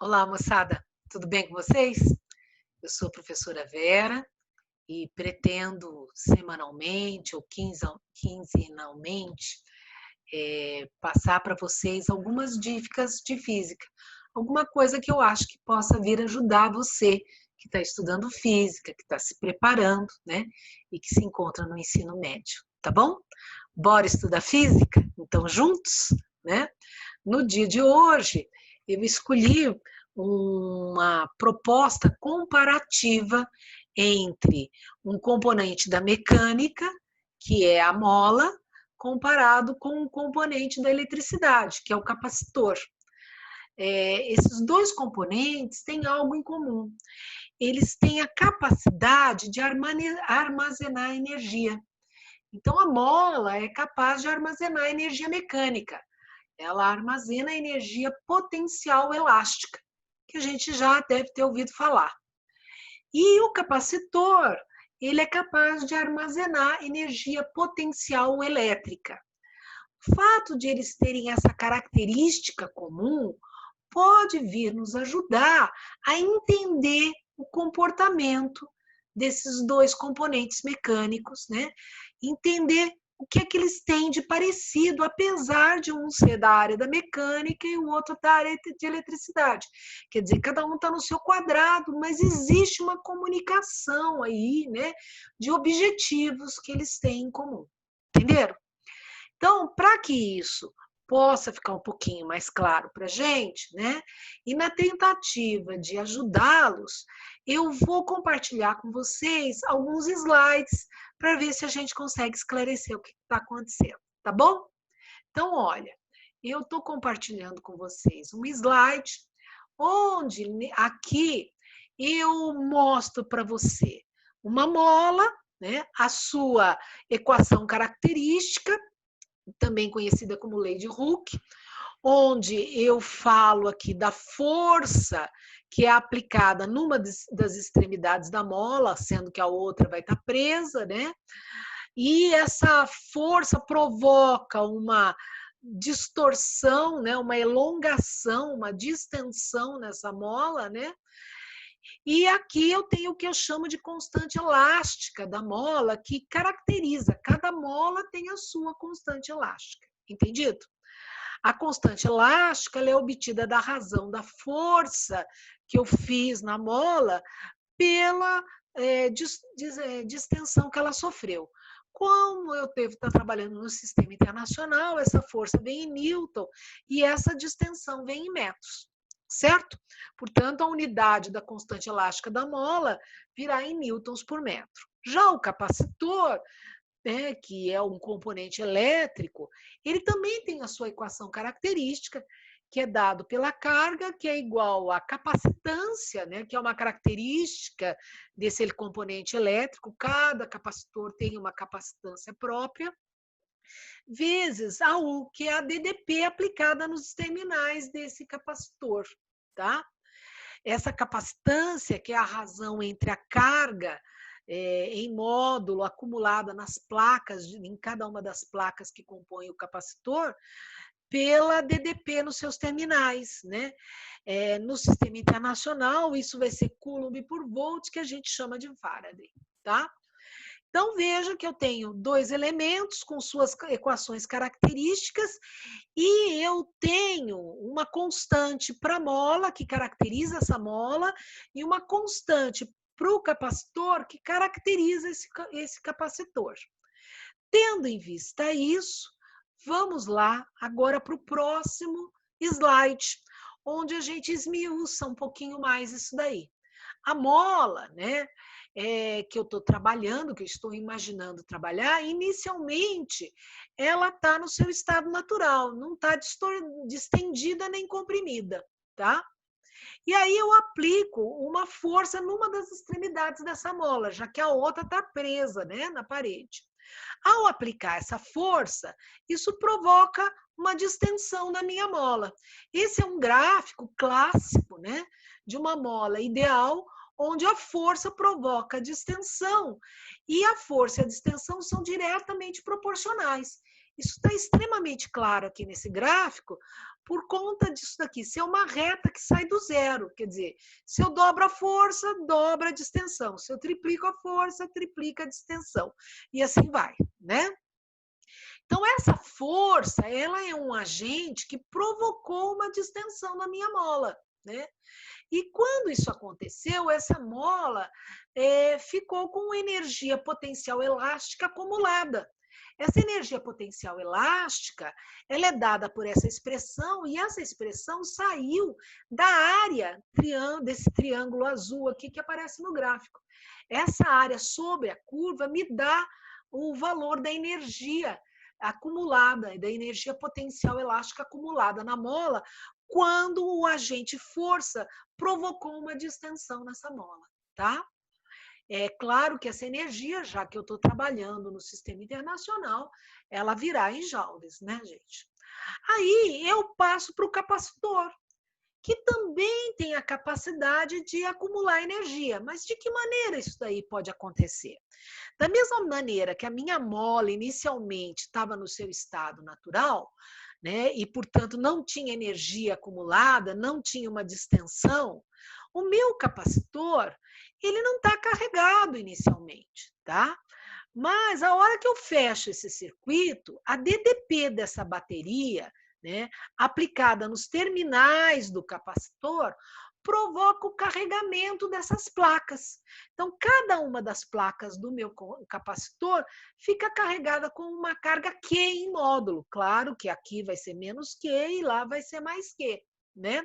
Olá, moçada, tudo bem com vocês? Eu sou a professora Vera e pretendo semanalmente ou quinzenalmente passar para vocês algumas dicas de física, alguma coisa que eu acho que possa vir ajudar você que está estudando física, que está se preparando, né? E que se encontra no ensino médio, tá bom? Bora estudar física? Então, juntos, né? No dia de hoje, eu escolhi uma proposta comparativa entre um componente da mecânica, que é a mola, comparado com um componente da eletricidade, que é o capacitor. Esses dois componentes têm algo em comum. Eles têm a capacidade de armazenar energia. Então, a mola é capaz de armazenar energia mecânica. Ela armazena energia potencial elástica, que a gente já deve ter ouvido falar. E o capacitor, ele é capaz de armazenar energia potencial elétrica. O fato de eles terem essa característica comum pode vir nos ajudar a entender o comportamento desses dois componentes mecânicos, né? Entender o que é que eles têm de parecido, apesar de um ser da área da mecânica e o outro da área de eletricidade. Quer dizer, cada um está no seu quadrado, mas existe uma comunicação aí, né, de objetivos que eles têm em comum. Entenderam? Então, para que isso possa ficar um pouquinho mais claro para a gente, né? E na tentativa de ajudá-los, eu vou compartilhar com vocês alguns slides para ver se a gente consegue esclarecer o que está acontecendo, tá bom? Então, olha, eu estou compartilhando com vocês um slide onde aqui eu mostro para você uma mola, né? A sua equação característica, também conhecida como lei de Hooke, onde eu falo aqui da força que é aplicada numa das extremidades da mola, sendo que a outra vai estar presa, né? E essa força provoca uma distorção, né? Uma elongação, uma distensão nessa mola, né? E aqui eu tenho o que eu chamo de constante elástica da mola, que caracteriza, cada mola tem a sua constante elástica, entendido? A constante elástica ela é obtida da razão da força que eu fiz na mola pela distensão que ela sofreu. Como eu devo estar trabalhando no sistema internacional, essa força vem em Newton e essa distensão vem em metros, certo? Portanto, a unidade da constante elástica da mola virá em newtons por metro. Já o capacitor, né, que é um componente elétrico, ele também tem a sua equação característica, que é dado pela carga, que é igual à capacitância, né, que é uma característica desse componente elétrico, cada capacitor tem uma capacitância própria, vezes a U, que é a DDP aplicada nos terminais desse capacitor, tá? Essa capacitância, que é a razão entre a carga em módulo acumulada nas placas, em cada uma das placas que compõem o capacitor, pela DDP nos seus terminais, né? No sistema internacional, isso vai ser Coulomb por volt, que a gente chama de Faraday, tá? Então, veja que eu tenho dois elementos com suas equações características e eu tenho uma constante para a mola, que caracteriza essa mola, e uma constante para o capacitor, que caracteriza esse capacitor. Tendo em vista isso, vamos lá agora para o próximo slide, onde a gente esmiuça um pouquinho mais isso daí. A mola, né, que eu estou trabalhando, que eu estou imaginando trabalhar, inicialmente ela está no seu estado natural, não está distendida nem comprimida, tá? E aí eu aplico uma força numa das extremidades dessa mola, já que a outra está presa, né, na parede. Ao aplicar essa força, isso provoca uma distensão na minha mola. Esse é um gráfico clássico, né, de uma mola ideal, onde a força provoca a distensão e a força e a distensão são diretamente proporcionais. Isso está extremamente claro aqui nesse gráfico, por conta disso daqui, ser uma reta que sai do zero. Quer dizer, se eu dobro a força, dobra a distensão. Se eu triplico a força, triplica a distensão. E assim vai, né? Então, essa força, ela é um agente que provocou uma distensão na minha mola, né? E quando isso aconteceu, essa mola ficou com energia potencial elástica acumulada. Essa energia potencial elástica, ela é dada por essa expressão, e essa expressão saiu da área desse triângulo azul aqui que aparece no gráfico. Essa área sobre a curva me dá o valor da energia acumulada, da energia potencial elástica acumulada na mola, quando o agente força provocou uma distensão nessa mola, tá? É claro que essa energia, já que eu estou trabalhando no sistema internacional, ela virá em joules, né, gente? Aí eu passo para o capacitor, que também tem a capacidade de acumular energia. Mas de que maneira isso daí pode acontecer? Da mesma maneira que a minha mola inicialmente estava no seu estado natural, né, e portanto não tinha energia acumulada, não tinha uma distensão, o meu capacitor, ele não está carregado inicialmente, tá? Mas a hora que eu fecho esse circuito, a DDP dessa bateria, né, aplicada nos terminais do capacitor, provoca o carregamento dessas placas. Então, cada uma das placas do meu capacitor fica carregada com uma carga Q em módulo. Claro que aqui vai ser menos Q e lá vai ser mais Q, né?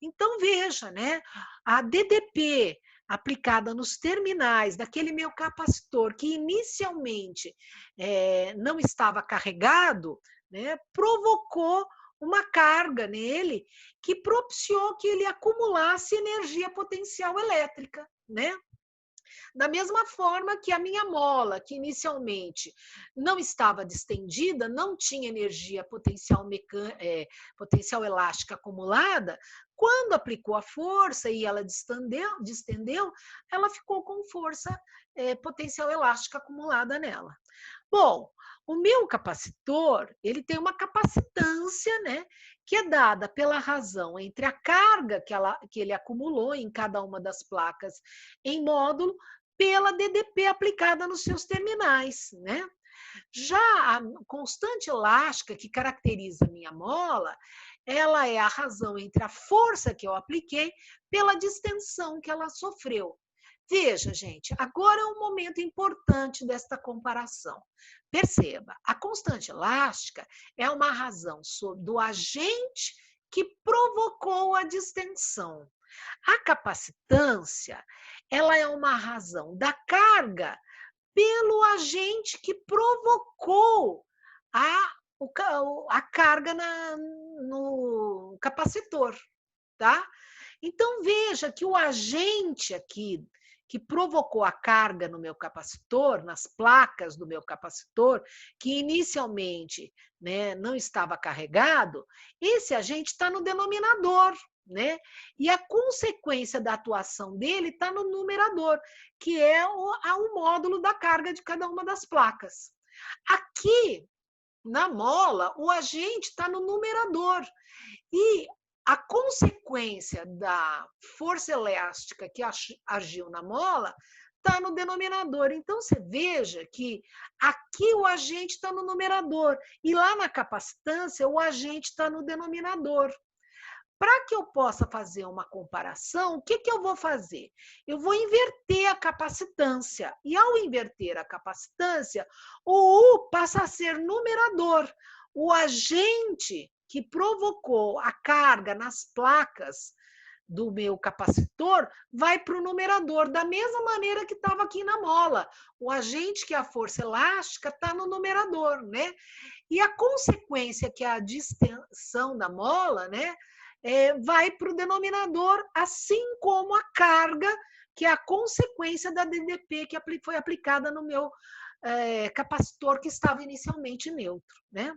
Então, veja, né? A DDP aplicada nos terminais daquele meu capacitor que inicialmente não estava carregado, né, provocou uma carga nele que propiciou que ele acumulasse energia potencial elétrica, né? Da mesma forma que a minha mola, que inicialmente não estava distendida, não tinha energia potencial elástica acumulada, quando aplicou a força e ela distendeu, ela ficou com força potencial elástica acumulada nela. Bom, o meu capacitor, ele tem uma capacitância, né, que é dada pela razão entre a carga que ele acumulou em cada uma das placas em módulo, pela DDP aplicada nos seus terminais, né? Já a constante elástica que caracteriza a minha mola, ela é a razão entre a força que eu apliquei pela distensão que ela sofreu. Veja, gente, agora é um momento importante desta comparação. Perceba, a constante elástica é uma razão do agente que provocou a distensão. A capacitância, ela é uma razão da carga pelo agente que provocou a carga no capacitor, tá? Então, veja que o agente aqui que provocou a carga no meu capacitor, nas placas do meu capacitor, que inicialmente, né, não estava carregado, esse agente está no denominador, né? E a consequência da atuação dele está no numerador, que é o módulo da carga de cada uma das placas. Aqui, na mola, o agente está no numerador. E a consequência da força elástica que agiu na mola está no denominador. Então, você veja que aqui o agente está no numerador e lá na capacitância o agente está no denominador. Para que eu possa fazer uma comparação, o que eu vou fazer? Eu vou inverter a capacitância. E ao inverter a capacitância, o U passa a ser numerador. O agente que provocou a carga nas placas do meu capacitor vai para o numerador, da mesma maneira que estava aqui na mola. O agente, que é a força elástica, está no numerador, né? E a consequência, que é a distensão da mola, né? Vai para o denominador, assim como a carga, que é a consequência da DDP que foi aplicada no meu capacitor que estava inicialmente neutro, né?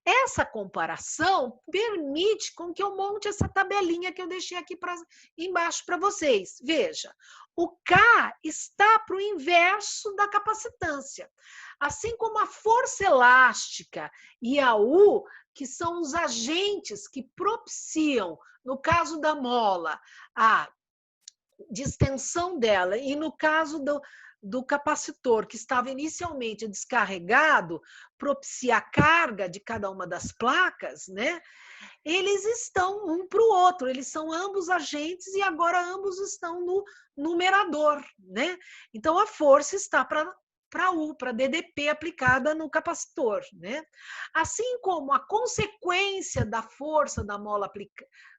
Essa comparação permite com que eu monte essa tabelinha que eu deixei aqui embaixo para vocês. Veja, o K está para o inverso da capacitância. Assim como a força elástica e a U, que são os agentes que propiciam, no caso da mola, a distensão dela, e no caso do capacitor, que estava inicialmente descarregado, propicia a carga de cada uma das placas, né? Eles estão um para o outro, eles são ambos agentes e agora ambos estão no numerador, né? Então a força está para U, para DDP aplicada no capacitor, né? Assim como a consequência da força da mola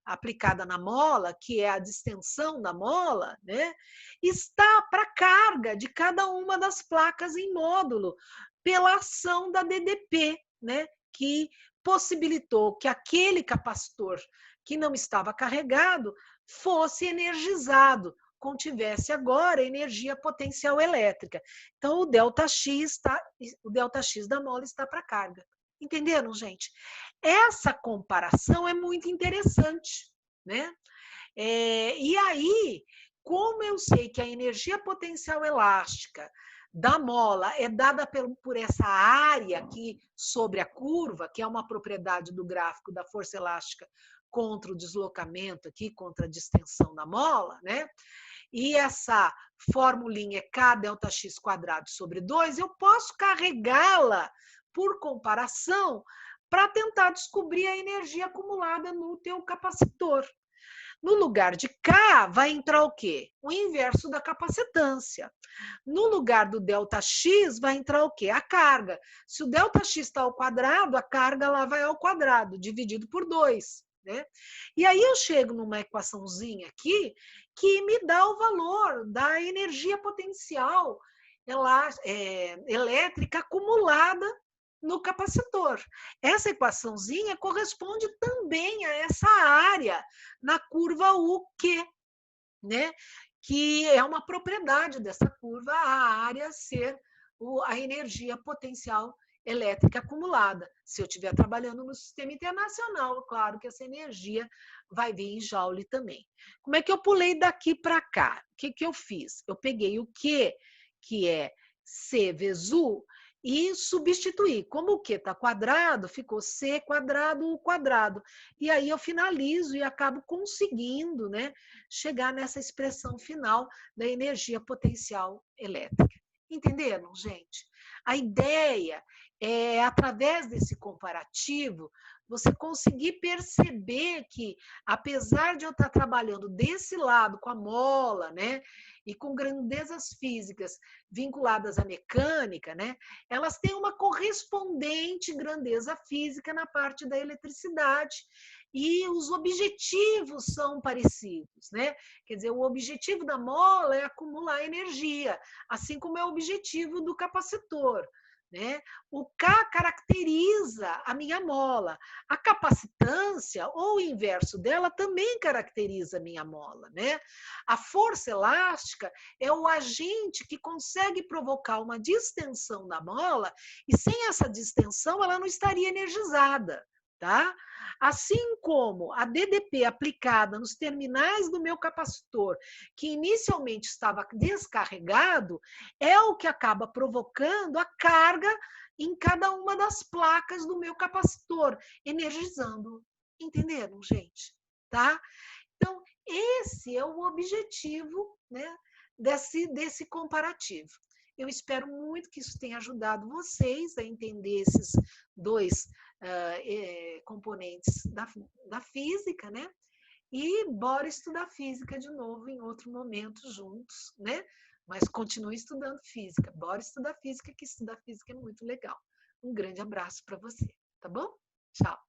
aplicada na mola, que é a distensão da mola, né, está para a carga de cada uma das placas em módulo pela ação da DDP, né, que possibilitou que aquele capacitor que não estava carregado fosse energizado, contivesse agora energia potencial elétrica. Então, o ΔX da mola está para a carga. Entenderam, gente? Essa comparação é muito interessante, né? E aí, como eu sei que a energia potencial elástica da mola é dada por essa área aqui sobre a curva, que é uma propriedade do gráfico da força elástica contra o deslocamento aqui, contra a distensão da mola, né? E essa formulinha é K ΔX quadrado sobre 2, eu posso carregá-la por comparação para tentar descobrir a energia acumulada no teu capacitor. No lugar de K, vai entrar o quê? O inverso da capacitância. No lugar do ΔX, vai entrar o quê? A carga. Se o ΔX está ao quadrado, a carga lá vai ao quadrado, dividido por 2. Né? E aí eu chego numa equaçãozinha aqui que me dá o valor da energia potencial elétrica acumulada no capacitor. Essa equaçãozinha corresponde também a essa área na curva UQ, né? Que é uma propriedade dessa curva, a área ser a energia potencial elétrica acumulada. Se eu estiver trabalhando no sistema internacional, claro que essa energia vai vir em joule também. Como é que eu pulei daqui para cá? O que eu fiz? Eu peguei o Q, que é C vezes U, e substituir. Como o Q está quadrado, ficou C quadrado, U quadrado. E aí eu finalizo e acabo conseguindo, né, chegar nessa expressão final da energia potencial elétrica. Entenderam, gente? A ideia é, através desse comparativo, você conseguir perceber que, apesar de eu estar trabalhando desse lado com a mola, né, e com grandezas físicas vinculadas à mecânica, né, elas têm uma correspondente grandeza física na parte da eletricidade e os objetivos são parecidos, né? Quer dizer, o objetivo da mola é acumular energia, assim como é o objetivo do capacitor. Né? O K caracteriza a minha mola. A capacitância, ou o inverso dela, também caracteriza a minha mola. Né? A força elástica é o agente que consegue provocar uma distensão da mola, e sem essa distensão ela não estaria energizada. Tá? Assim como a DDP aplicada nos terminais do meu capacitor, que inicialmente estava descarregado, é o que acaba provocando a carga em cada uma das placas do meu capacitor, energizando. Entenderam, gente? Tá? Então, esse é o objetivo, né, desse comparativo. Eu espero muito que isso tenha ajudado vocês a entender esses dois componentes da física, né? E bora estudar física de novo em outro momento juntos, né? Mas continue estudando física. Bora estudar física, que estudar física é muito legal. Um grande abraço para você, tá bom? Tchau.